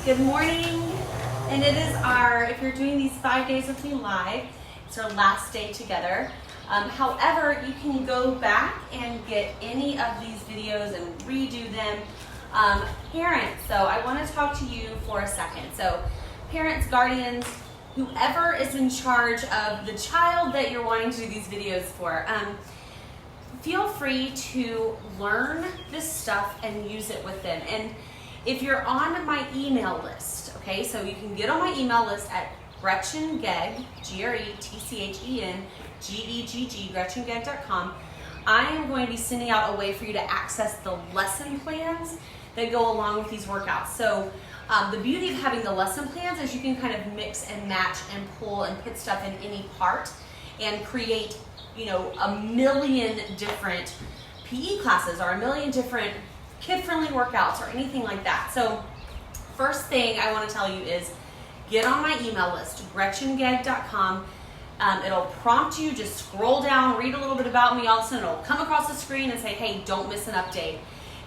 Good morning, and it is if you're doing these 5 days with me live, it's our last day together. However, you can go back and get any of these videos and redo them. Parents, so I want to talk to you for a second. So parents, guardians, whoever is in charge of the child that you're wanting to do these videos for, feel free to learn this stuff and use it with them. And if you're on my email list, okay, so you can get on my email list at Gretchen Gegg, GretchenGegg, GretchenGegg.com. I am going to be sending out a way for you to access the lesson plans that go along with these workouts. So the beauty of having the lesson plans is you can kind of mix and match and pull and put stuff in any part and create, a million different PE classes or a million different kid-friendly workouts or anything like that. So first thing I want to tell you is get on my email list, GretchenGegg.com. It'll prompt you, just scroll down, read a little bit about me. All of a sudden it'll come across the screen and say, hey, don't miss an update.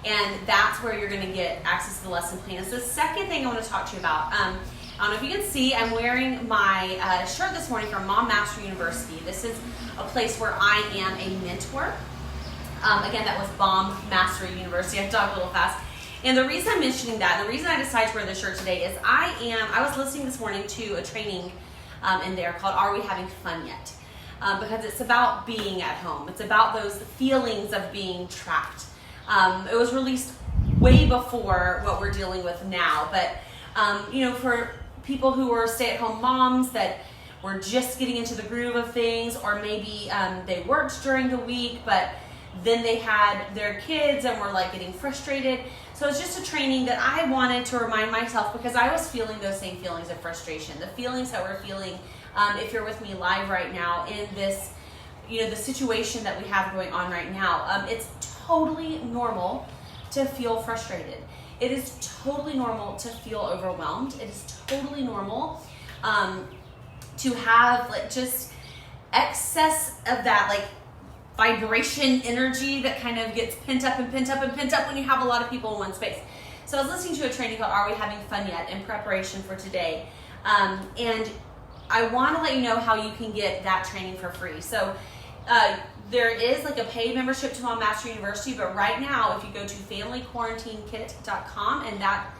And that's where you're going to get access to the lesson plan. It's the second thing I want to talk to you about. I don't know if you can see, I'm wearing my shirt this morning from Montessori University. This is a place where I am a mentor. Again, that was Montessori University. I talked a little fast. And the reason I'm mentioning that, and the reason I decided to wear this shirt today is I was listening this morning to a training in there called Are We Having Fun Yet? Because it's about being at home. It's about those feelings of being trapped. It was released way before what we're dealing with now. But, for people who are stay-at-home moms that were just getting into the groove of things, or maybe they worked during the week, but then they had their kids and were getting frustrated. So it's just a training that I wanted to remind myself, because I was feeling those same feelings of frustration, the feelings that we're feeling if you're with me live right now in this, the situation that we have going on right now. It's totally normal to feel frustrated. It is totally normal to feel overwhelmed. It is totally normal to have just excess of that vibration energy that kind of gets pent up and pent up and pent up when you have a lot of people in one space. So I was listening to a training called Are We Having Fun Yet? In preparation for today. And I want to let you know how you can get that training for free. So there is a paid membership to Montessori University, but right now if you go to familyquarantinekit.com, and that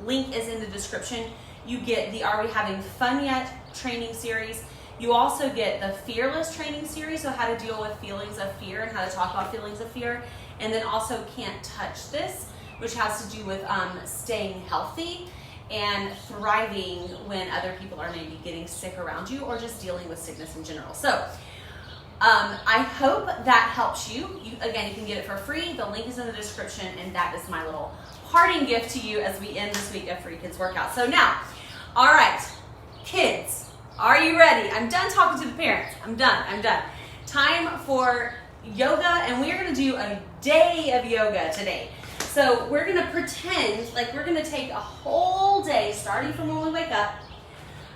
link is in the description, you get the Are We Having Fun Yet training series. You also get the Fearless training series, so how to deal with feelings of fear and how to talk about feelings of fear. And then also Can't Touch This, which has to do with staying healthy and thriving when other people are maybe getting sick around you or just dealing with sickness in general. So I hope that helps you. Again, you can get it for free. The link is in the description, and that is my little parting gift to you as we end this week of Free Kids Workout. So now, all right, kids, are you ready? I'm done talking to the parents. I'm done. Time for yoga, and we are going to do a day of yoga today. So we're going to pretend like we're going to take a whole day, starting from when we wake up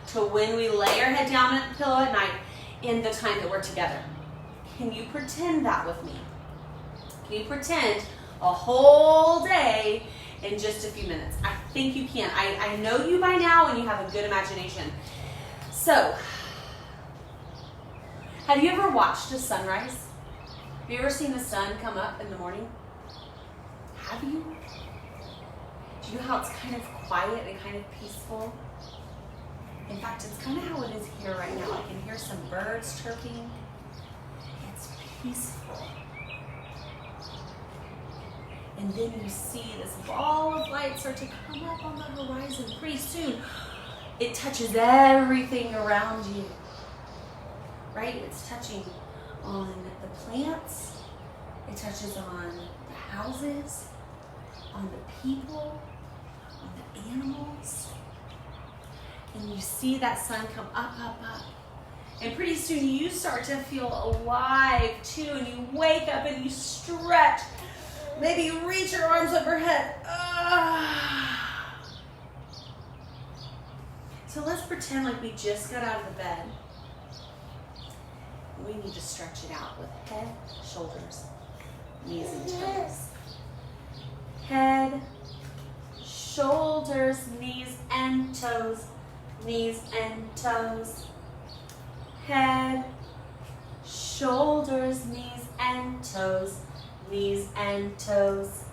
to when we lay our head down at the pillow at night, in the time that we're together. Can you pretend that with me? Can you pretend a whole day in just a few minutes? I think you can. I know you by now, and you have a good imagination. So, have you ever watched a sunrise? Have you ever seen the sun come up in the morning? Have you? Do you know how it's kind of quiet and kind of peaceful? In fact, it's kind of how it is here right now. I can hear some birds chirping. It's peaceful. And then you see this ball of light start to come up on the horizon pretty soon. It touches everything around you, right? It's touching on the plants. It touches on the houses, on the people, on the animals. And you see that sun come up. And pretty soon you start to feel alive too, and you wake up and you stretch. Maybe you reach your arms overhead. So let's pretend like we just got out of the bed. We need to stretch it out with head, shoulders, knees and toes. Head, shoulders, knees and toes, knees and toes. Head, shoulders, knees and toes, knees and toes.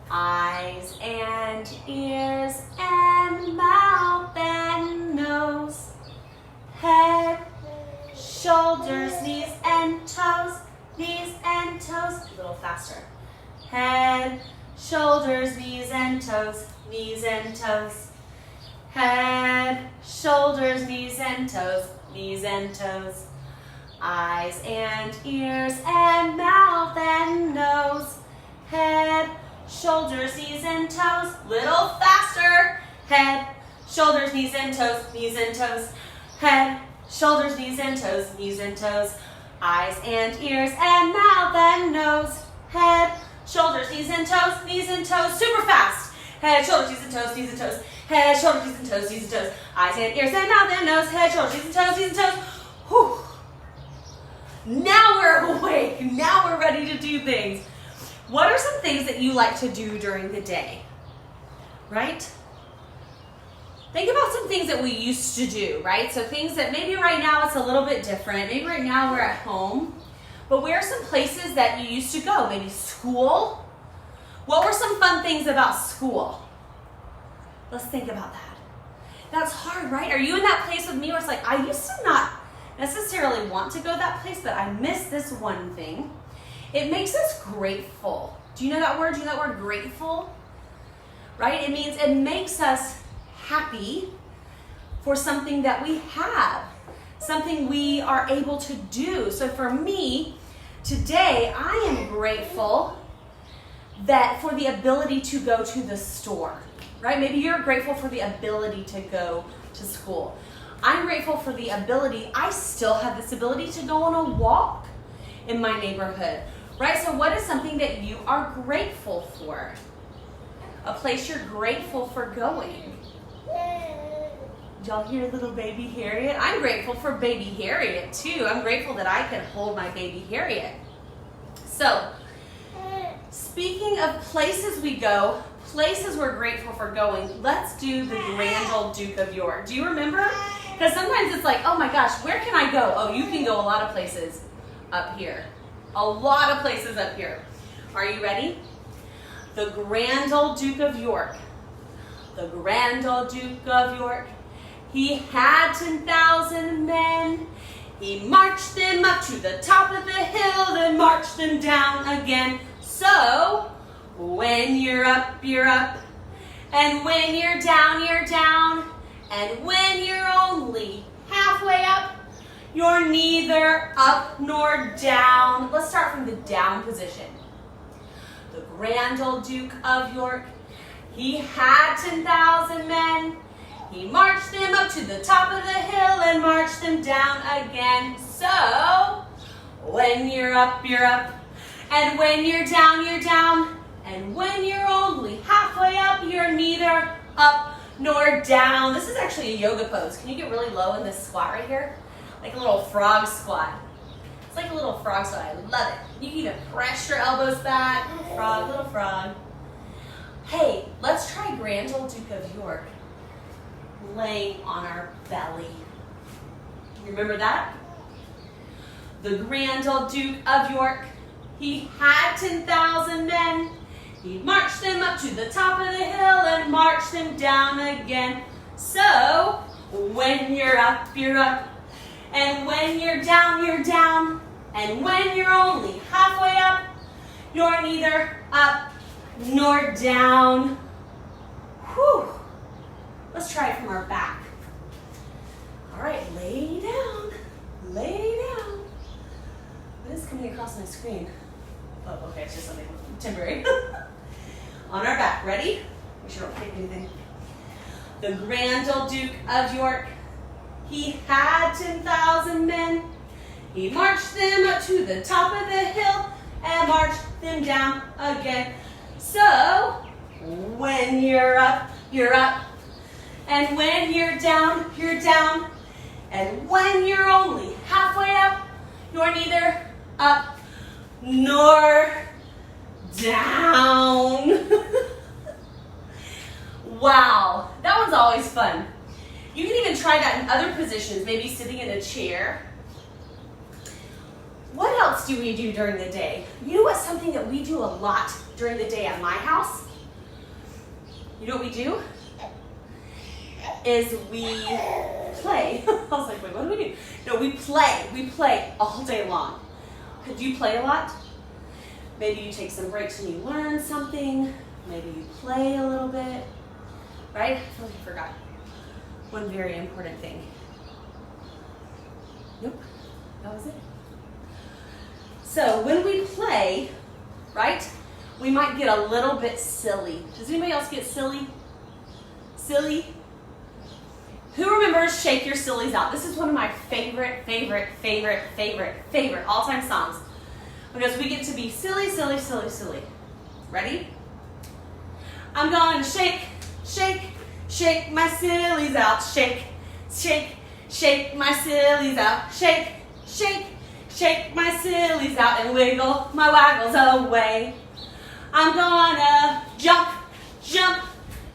Eyes and ears and mouth and nose. Head, shoulders, knees and toes, knees and toes. A little faster. Head, shoulders, knees and toes, knees and toes. Head, shoulders, knees and toes, knees and toes. Eyes and ears and mouth and nose. Head, shoulders, knees and toes. Little faster. Head, shoulders, knees and toes, knees and toes. Head, shoulders, knees and toes, knees and toes. Eyes and ears and mouth and nose. Head, shoulders, knees and toes, knees and toes. Super fast. Head, shoulders, knees and toes, knees and toes. Head, shoulders, knees and toes, knees and toes. Eyes and ears and mouth and nose. Head, shoulders, knees and toes, knees and toes. Whew. Now we're awake. Now we're ready to do things. What are some things that you like to do during the day? Right? Think about some things that we used to do, right? So things that maybe right now it's a little bit different. Maybe right now we're at home. But where are some places that you used to go? Maybe school? What were some fun things about school? Let's think about that. That's hard, right? Are you in that place with me where it's like, I used to not necessarily want to go that place, but I miss this one thing. It makes us grateful. Do you know that word? Do you know that word, grateful? Right? It means it makes us happy for something that we have, something we are able to do. So for me, today, I am grateful that for the ability to go to the store, right? Maybe you're grateful for the ability to go to school. I'm grateful for the ability, I still have this ability to go on a walk in my neighborhood, right? So what is something that you are grateful for? A place you're grateful for going. Did y'all hear little baby Harriet? I'm grateful for baby Harriet too. I'm grateful that I can hold my baby Harriet. So, speaking of places we go, places we're grateful for going, let's do the Grand Old Duke of York. Do you remember? Because sometimes it's like, oh my gosh, where can I go? Oh, you can go a lot of places up here. A lot of places up here. Are you ready? The Grand Old Duke of York. The Grand Old Duke of York. He had 10,000 men. He marched them up to the top of the hill, then marched them down again. So, when you're up, you're up. And when you're down, you're down. And when you're only halfway up, you're neither up nor down. Let's start from the down position. The Grand Old Duke of York, he had 10,000 men. He marched them up to the top of the hill and marched them down again. So, when you're up, you're up. And when you're down, you're down. And when you're only halfway up, you're neither up nor down. This is actually a yoga pose. Can you get really low in this squat right here? Like a little frog squat. It's like a little frog squat. I love it. You can even press your elbows back. Frog, little frog. Hey, let's try Grand Old Duke of York laying on our belly. Remember that? The Grand Old Duke of York, he had 10,000 men. He marched them up to the top of the hill and marched them down again. So, when you're up, you're up. And when you're down, you're down. And when you're only halfway up, you're neither up nor down. Whew. Let's try it from our back. All right, lay down. Lay down. What is coming across my screen? Oh, okay, it's just something temporary. On our back, ready? Make sure I don't kick anything. The Grand Old Duke of York, he had 10,000 men. He marched them up to the top of the hill and marched them down again. So, when you're up, you're up. And when you're down, you're down. And when you're only halfway up, you're neither up nor down. Wow, that one's always fun. You can even try that in other positions, maybe sitting in a chair. What else do we do during the day? You know what's something that we do a lot during the day at my house? You know what we do? Is we play. I was like, wait, what do we do? No, we play. We play all day long. Do you play a lot? Maybe you take some breaks and you learn something. Maybe you play a little bit. Right? I feel like I forgot one very important thing. Nope, that was it. So when we play, right, we might get a little bit silly. Does anybody else get silly? Silly? Who remembers Shake Your Sillies Out? This is one of my favorite all-time songs. Because we get to be silly, silly, silly, silly. Ready? I'm going to shake, shake, shake my sillies out. Shake, shake, shake my sillies out. Shake, shake, shake my sillies out and wiggle my waggles away. I'm gonna jump, jump,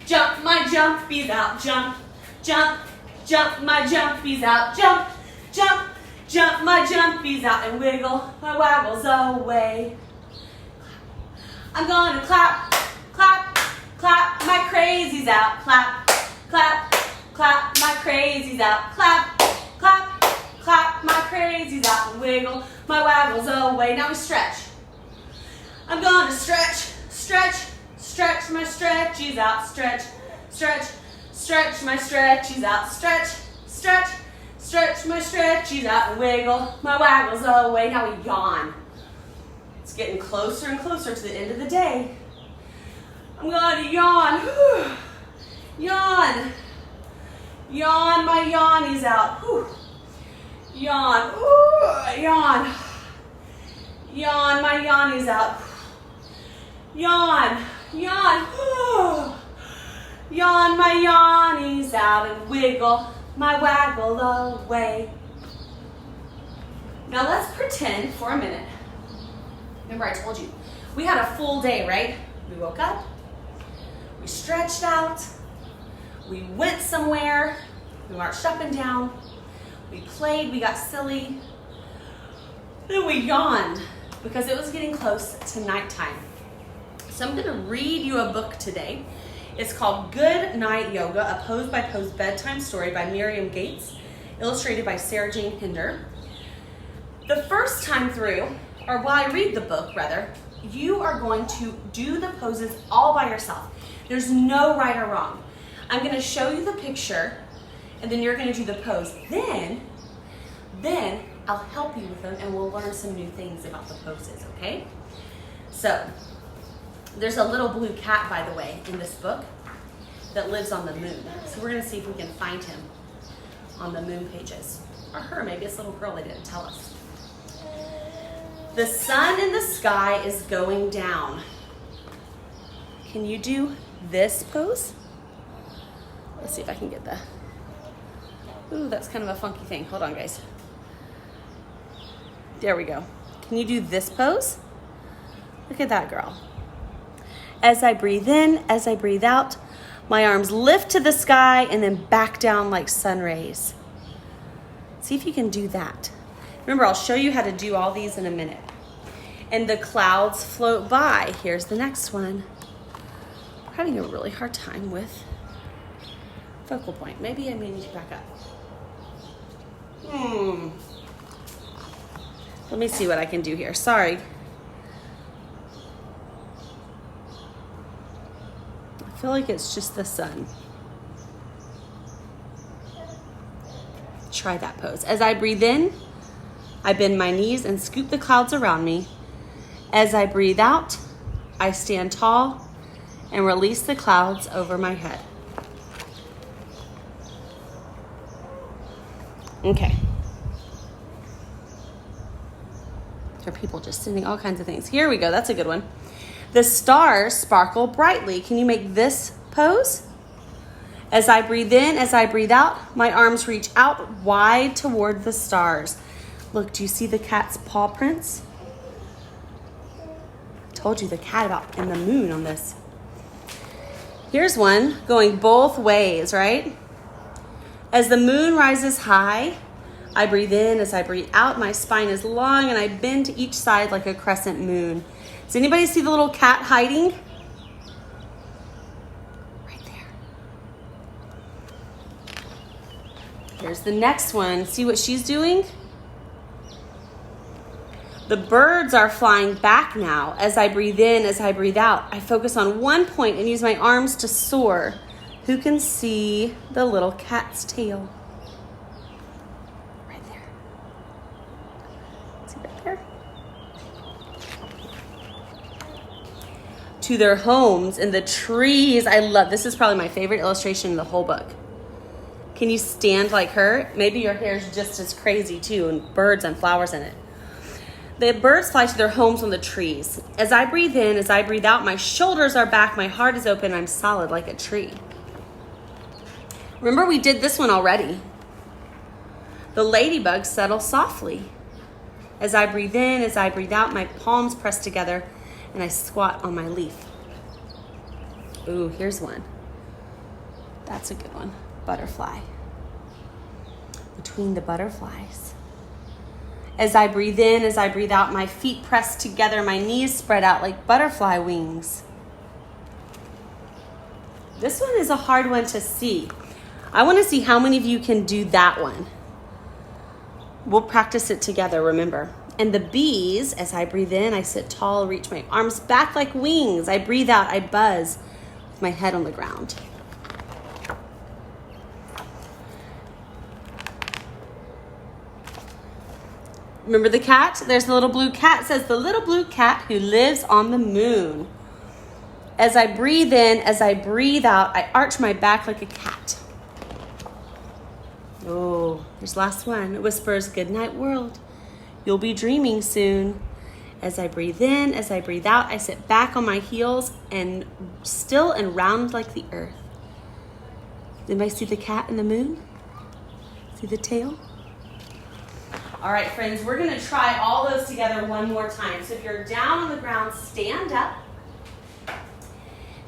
jump my jumpies out. Jump, jump, jump my jumpies out. Jump, jump, jump my jumpies out and wiggle my waggles away. I'm gonna clap, clap, clap my crazies out. Clap, clap, clap my crazies out. Clap, clap, clap my crazies out and wiggle my waggles away. Now we stretch. I'm gonna stretch, stretch, stretch my stretchies out. Stretch, stretch, stretch my stretchies out. Stretch, stretch, stretch my stretchies out and wiggle my waggles away. Now we yawn. It's getting closer and closer to the end of the day. I'm gonna yawn. Yawn. Yawn my yawnies out. Yawn. Yawn. Yawn my yawnies out. Yawn. Yawn. Yawn my yawnies out and wiggle my waggle away. Now let's pretend for a minute. Remember I told you, we had a full day, right? We woke up, we stretched out, we went somewhere, we marched up and down, we played, we got silly, then we yawned because it was getting close to nighttime. So I'm gonna read you a book today. It's called Good Night Yoga, a pose-by-pose bedtime story by Miriam Gates, illustrated by Sarah Jane Hinder. The first time through, or while I read the book rather, you are going to do the poses all by yourself. There's no right or wrong. I'm gonna show you the picture and then you're gonna do the pose. Then I'll help you with them and we'll learn some new things about the poses, okay? So, there's a little blue cat, by the way, in this book that lives on the moon. So we're gonna see if we can find him on the moon pages. Or her, maybe it's a little girl, they didn't tell us. The sun in the sky is going down. Can you do this pose? Let's see if I can get that. Ooh, that's kind of a funky thing. Hold on, guys. There we go. Can you do this pose? Look at that girl. As I breathe in, as I breathe out, my arms lift to the sky and then back down like sun rays. See if you can do that. Remember, I'll show you how to do all these in a minute. And the clouds float by. Here's the next one. I'm having a really hard time with focal point. Maybe I may need to back up. Let me see what I can do here. Sorry. I feel like it's just the sun. Try that pose. As I breathe in, I bend my knees and scoop the clouds around me. As I breathe out, I stand tall and release the clouds over my head. Okay. There are people just sending all kinds of things. Here we go. That's a good one. The stars sparkle brightly. Can you make this pose? As I breathe in, as I breathe out, my arms reach out wide toward the stars. Look, do you see the cat's paw prints? I told you the cat about and the moon on this. Here's one going both ways, right? As the moon rises high, I breathe in. As I breathe out, my spine is long and I bend to each side like a crescent moon. Does anybody see the little cat hiding? Right there. Here's the next one. See what she's doing? The birds are flying back now. As I breathe in, as I breathe out, I focus on one point and use my arms to soar. Who can see the little cat's tail? Right there. See right there? To their homes in the trees. I love, this is probably my favorite illustration in the whole book. Can you stand like her? Maybe your hair is just as crazy too, and birds and flowers in it. The birds fly to their homes on the trees. As I breathe in, as I breathe out, my shoulders are back, my heart is open, I'm solid like a tree. Remember, we did this one already. The ladybugs settle softly. As I breathe in, as I breathe out, my palms press together and I squat on my leaf. Ooh, here's one. That's a good one. Butterfly. Between the butterflies. As I breathe in, as I breathe out, my feet press together, my knees spread out like butterfly wings. This one is a hard one to see. I want to see how many of you can do that one. We'll practice it together, remember. And the bees, as I breathe in, I sit tall, reach my arms back like wings. I breathe out, I buzz with my head on the ground. Remember the cat? There's the little blue cat. It says, the little blue cat who lives on the moon. As I breathe in, as I breathe out, I arch my back like a cat. Oh, here's the last one. It whispers, good night, world. You'll be dreaming soon. As I breathe in, as I breathe out, I sit back on my heels and still and round like the earth. Anybody see the cat and the moon? See the tail? All right, friends, we're going to try all those together one more time. So if you're down on the ground, stand up.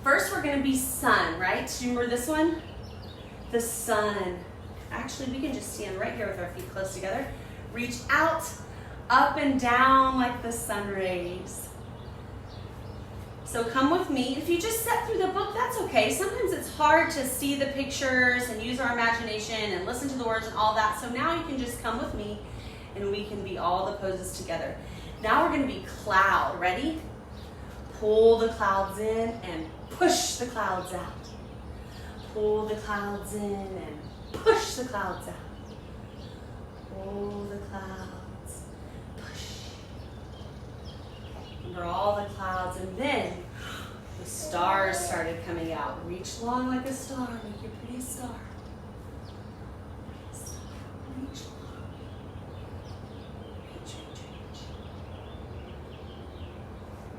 First, we're going to be sun, right? Do you remember this one? The sun. Actually, we can just stand right here with our feet close together. Reach out, up and down like the sun rays. So come with me. If you just sat through the book, that's okay. Sometimes it's hard to see the pictures and use our imagination and listen to the words and all that. So now you can just come with me and we can be all the poses together. Now we're going to be cloud. Ready? Pull the clouds in and push the clouds out. Pull the clouds in and push the clouds out. Pull the clouds, push. Under all the clouds, and then the stars started coming out. Reach long like a star, make your pretty star. Reach long. Reach.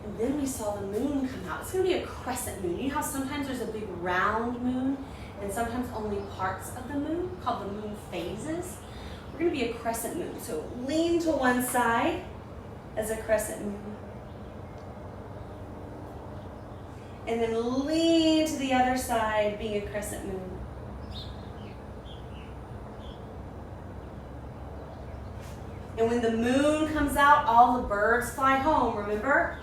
And then we saw the moon come out. It's going to be a crescent moon. You know how sometimes there's a big round moon and sometimes only parts of the moon, called the moon phases? We're going to be a crescent moon. So lean to one side as a crescent moon. And then lean to the other side, being a crescent moon. And when the moon comes out, all the birds fly home, remember?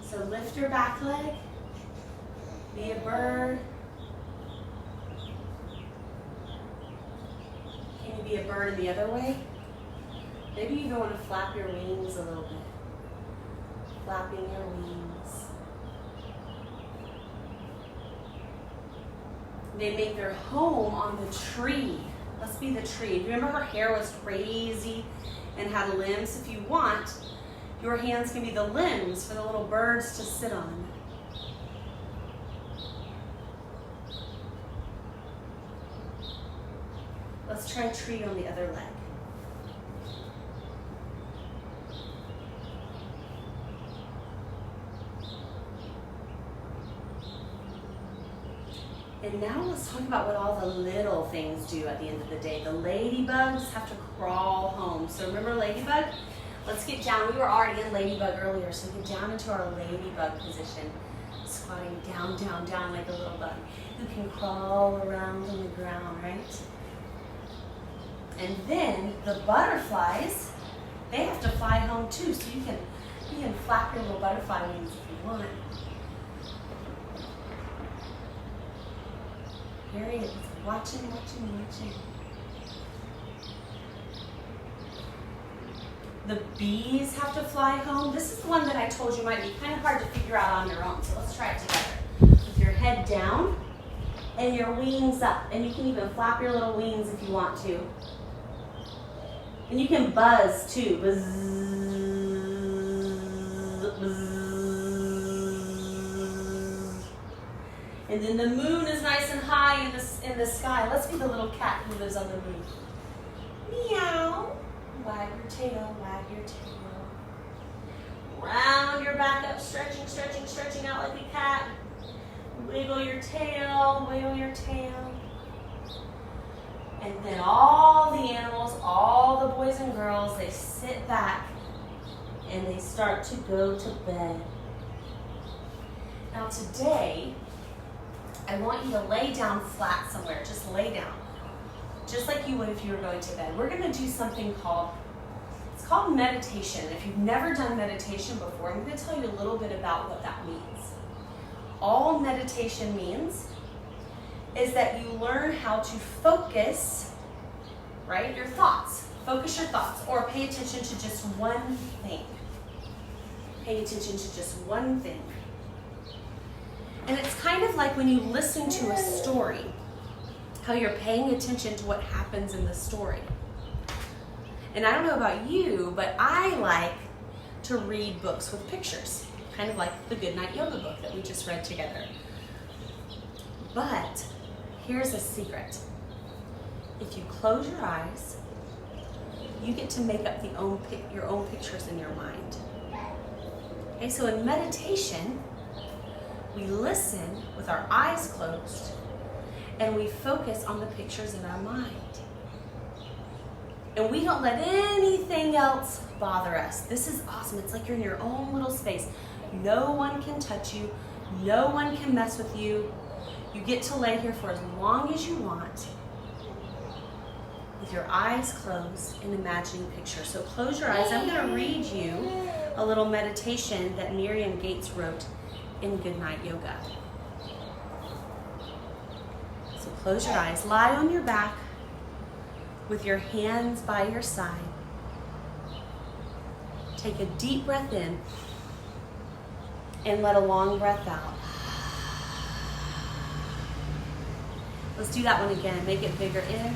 So lift your back leg, be a bird. Can you be a bird in the other way? Maybe you even want to flap your wings a little bit. Flapping your wings. They make their home on the tree. Let's be the tree. Remember her hair was crazy and had limbs? If you want, your hands can be the limbs for the little birds to sit on. Let's try tree on the other leg. And now let's talk about what all the little things do at the end of the day. The ladybugs have to crawl home. So remember ladybug? Let's get down. We were already in ladybug earlier, so get down into our ladybug position. Squat squatting down, down, down like a little bug, who can crawl around on the ground, right? And then the butterflies, they have to fly home too, so you can flap your little butterfly wings if you want. Here he is, watching, watching, watching. The bees have to fly home. This is the one that I told you might be kind of hard to figure out on your own, so let's try it together. With your head down and your wings up, and you can even flap your little wings if you want to. And you can buzz too. Buzz, buzz. And then the moon is nice and high in the sky. Let's be the little cat who lives on the moon. Meow. Wag your tail, wag your tail. Round your back up, stretching, stretching, stretching out like a cat. Wiggle your tail, wiggle your tail. And then all the animals, all the boys and girls, they sit back and they start to go to bed. Now today, I want you to lay down flat somewhere. Just lay down. Just like you would if you were going to bed. We're going to do something called meditation. If you've never done meditation before, I'm going to tell you a little bit about what that means. All meditation means is that you learn how to focus, right, your thoughts. Focus your thoughts, or pay attention to just one thing. Pay attention to just one thing. And it's kind of like when you listen to a story, how you're paying attention to what happens in the story. And I don't know about you, but I like to read books with pictures, kind of like the Goodnight Yoga book that we just read together. But here's a secret. If you close your eyes, you get to make up your own pictures in your mind. Okay, so in meditation, we listen with our eyes closed and we focus on the pictures in our mind. And we don't let anything else bother us. This is awesome. It's like you're in your own little space. No one can touch you. No one can mess with you. You get to lay here for as long as you want with your eyes closed and imagining pictures. So close your eyes. I'm going to read you a little meditation that Miriam Gates wrote in Goodnight Yoga. So close your eyes. Lie on your back with your hands by your side. Take a deep breath in and let a long breath out. Let's do that one again. Make it bigger in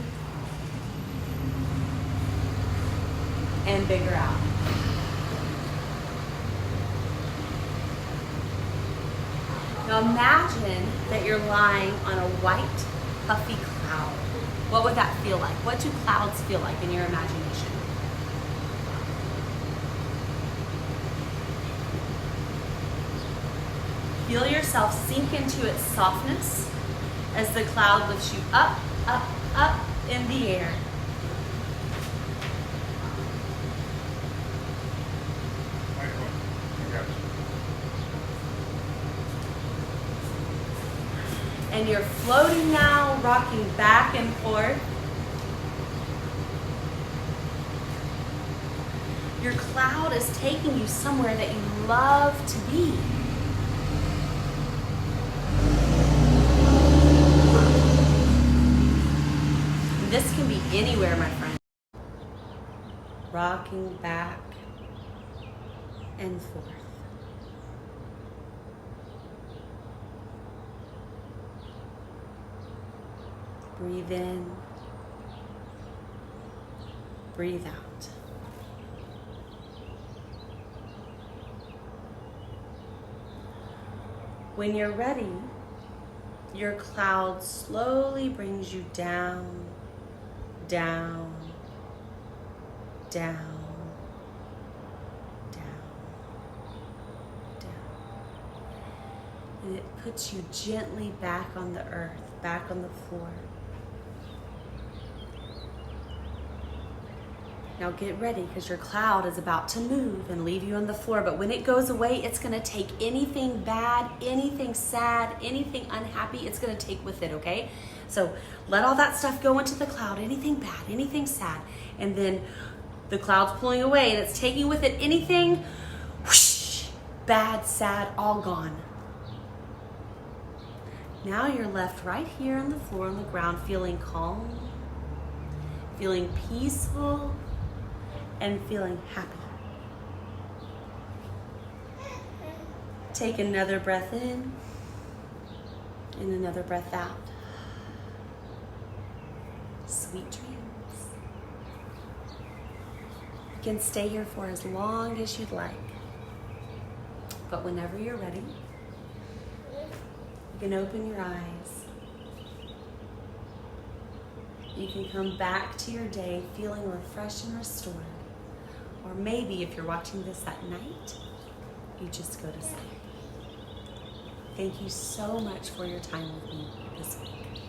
and bigger out. Now imagine that you're lying on a white, puffy cloud. What would that feel like? What do clouds feel like in your imagination? Feel yourself sink into its softness as the cloud lifts you up, up, up in the air. And you're floating now, rocking back and forth. Your cloud is taking you somewhere that you love to be. This can be anywhere, my friend. Rocking back and forth. Breathe in, breathe out. When you're ready, your cloud slowly brings you down, down, down, down, down. And it puts you gently back on the earth, back on the floor. Now get ready, because your cloud is about to move and leave you on the floor. But when it goes away, it's gonna take anything bad, anything sad, anything unhappy, it's gonna take with it, okay? So let all that stuff go into the cloud, anything bad, anything sad. And then the cloud's pulling away and it's taking with it anything whoosh, bad, sad, all gone. Now you're left right here on the floor, on the ground, feeling calm, feeling peaceful, and feeling happy. Take another breath in and another breath out. Sweet dreams. You can stay here for as long as you'd like, but whenever you're ready, you can open your eyes. You can come back to your day feeling refreshed and restored. Or maybe if you're watching this at night, you just go to sleep. Thank you so much for your time with me this week.